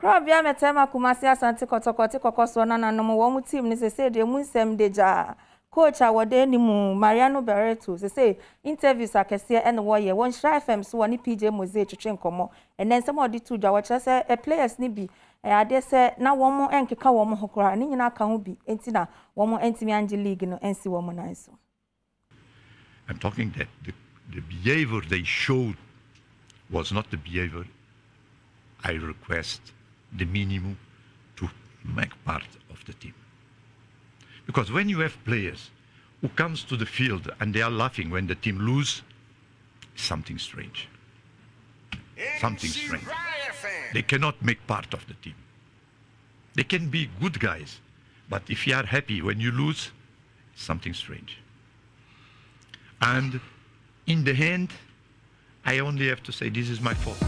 Crabia metema kumasi Asante Kotoko so na no wo mu team ni say de mu nsem deja coach awode ni mu Mariano Barreto say interviews akese e no ye won Shra FM so woni PJ Mose twetwe nkomo and then some of the two jawo kire say players ni bi ade say na wo mo enkeka wo mo hokora ni nyina ka ho bi enti na wo mo entimi anje league no ensi wo mo nan so. I'm talking that the behavior they showed was not the behavior I request the minimum to make part of the team. Because when you have players who comes to the field and they are laughing when the team lose, something strange. Something strange. They cannot make part of the team. They can be good guys, but if you are happy when you lose, something strange. And in the end, I only have to say this is my fault.